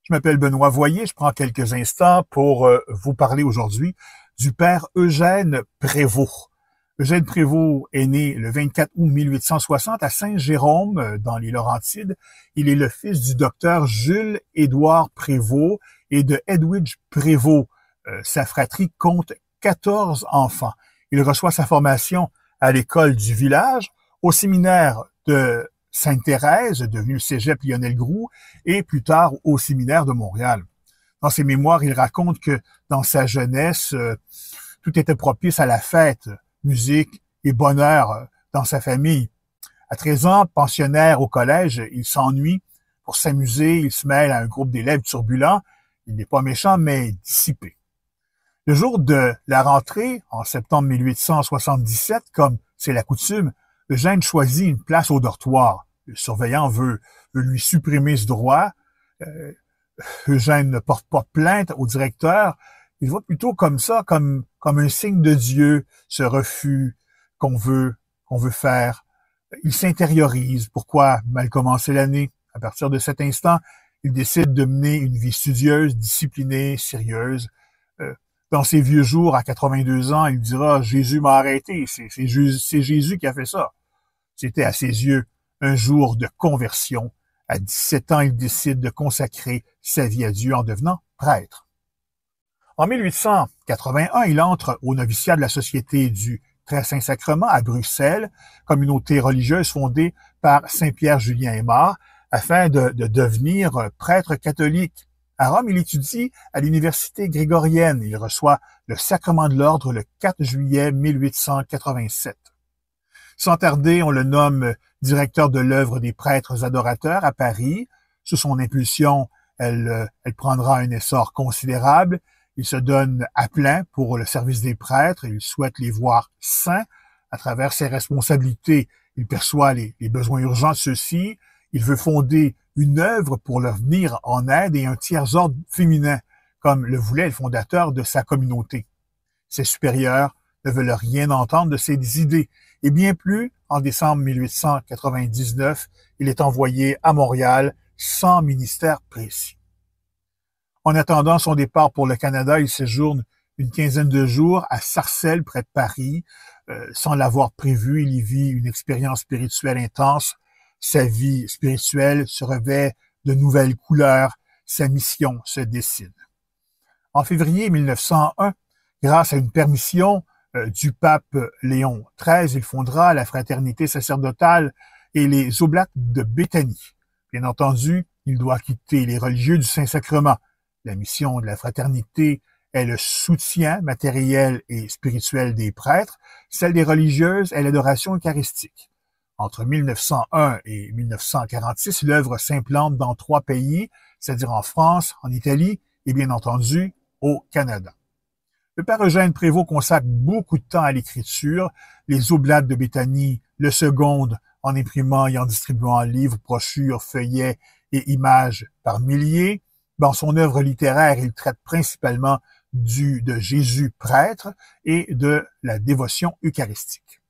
Je m'appelle Benoît Voyer, je prends quelques instants pour vous parler aujourd'hui du père Eugène Prévost. Eugène Prévost est né le 24 août 1860 à Saint-Jérôme, dans les Laurentides. Il est le fils du docteur Jules-Édouard Prévost et de Edwidge Prévost. Sa fratrie compte 14 enfants. Il reçoit sa formation à l'école du village, au séminaire de Sainte-Thérèse, devenu Cégep Lionel-Groux, et plus tard au séminaire de Montréal. Dans ses mémoires, il raconte que dans sa jeunesse, tout était propice à la fête, musique et bonheur dans sa famille. À 13 ans, pensionnaire au collège, il s'ennuie. Pour s'amuser, il se mêle à un groupe d'élèves turbulents. Il n'est pas méchant, mais dissipé. Le jour de la rentrée, en septembre 1877, comme c'est la coutume, Eugène choisit une place au dortoir. Le surveillant veut lui supprimer ce droit. Eugène ne porte pas plainte au directeur. Il voit plutôt comme ça, comme un signe de Dieu, ce refus qu'on veut faire. Il s'intériorise. Pourquoi mal commencer l'année? À partir de cet instant, il décide de mener une vie studieuse, disciplinée, sérieuse. Dans ses vieux jours, à 82 ans, il dira « Jésus m'a arrêté, c'est Jésus qui a fait ça ». C'était à ses yeux un jour de conversion. À 17 ans, il décide de consacrer sa vie à Dieu en devenant prêtre. En 1881, il entre au noviciat de la Société du Très Saint-Sacrement à Bruxelles, communauté religieuse fondée par Saint-Pierre-Julien Aymar, afin de devenir prêtre catholique. À Rome, il étudie à l'université grégorienne. Il reçoit le sacrement de l'ordre le 4 juillet 1887. Sans tarder, on le nomme directeur de l'œuvre des prêtres adorateurs à Paris. Sous son impulsion, elle prendra un essor considérable. Il se donne à plein pour le service des prêtres. Il souhaite les voir saints. À travers ses responsabilités, il perçoit les besoins urgents de ceux-ci. Il veut fonder une œuvre pour leur venir en aide et un tiers-ordre féminin, comme le voulait le fondateur de sa communauté. Ses supérieurs ne veulent rien entendre de ses idées. Et bien plus, en décembre 1899, il est envoyé à Montréal sans ministère précis. En attendant son départ pour le Canada, il séjourne une quinzaine de jours à Sarcelles, près de Paris. Sans l'avoir prévu, il y vit une expérience spirituelle intense. Sa vie spirituelle se revêt de nouvelles couleurs. Sa mission se dessine. En février 1901, grâce à une permission du pape Léon XIII, il fondera la fraternité sacerdotale et les Oblates de Béthanie. Bien entendu, il doit quitter les religieux du Saint-Sacrement. La mission de la fraternité est le soutien matériel et spirituel des prêtres. Celle des religieuses est l'adoration eucharistique. Entre 1901 et 1946, l'œuvre s'implante dans 3 pays, c'est-à-dire en France, en Italie et bien entendu au Canada. Le père Eugène Prévost consacre beaucoup de temps à l'écriture. Les Oblates de Béthanie le secondent en imprimant et en distribuant livres, brochures, feuillets et images par milliers. Dans son œuvre littéraire, il traite principalement de Jésus prêtre et de la dévotion eucharistique.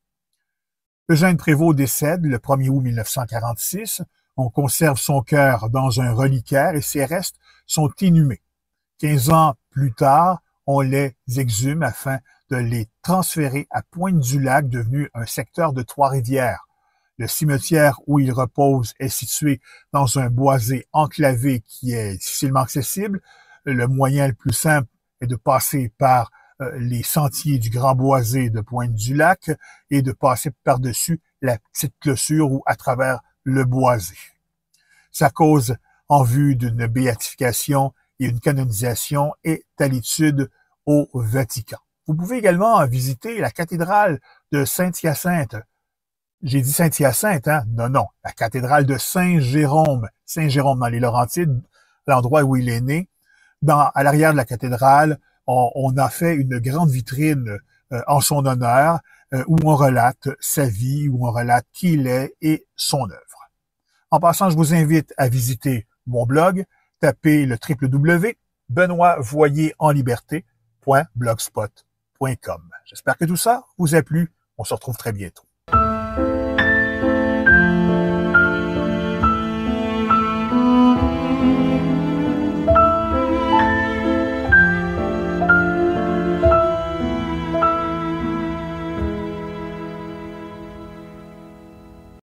Eugène Prévost décède le 1er août 1946. On conserve son cœur dans un reliquaire et ses restes sont inhumés. 15 ans plus tard, on les exhume afin de les transférer à Pointe-du-Lac, devenu un secteur de Trois-Rivières. Le cimetière où il repose est situé dans un boisé enclavé qui est difficilement accessible. Le moyen le plus simple est de passer par les sentiers du Grand Boisé de Pointe-du-Lac et de passer par-dessus la petite clôture ou à travers le boisé. Sa cause en vue d'une béatification et une canonisation est à l'étude au Vatican. Vous pouvez également visiter la cathédrale de Saint-Hyacinthe. J'ai dit Saint-Hyacinthe, hein? Non, la cathédrale de Saint-Jérôme. Saint-Jérôme dans les Laurentides, l'endroit où il est né. À l'arrière de la cathédrale, on a fait une grande vitrine en son honneur où on relate sa vie, où on relate qui il est et son œuvre. En passant, je vous invite à visiter mon blog, tapez le www.benoitvoyerenliberté.blogspot.com. J'espère que tout ça vous a plu. On se retrouve très bientôt.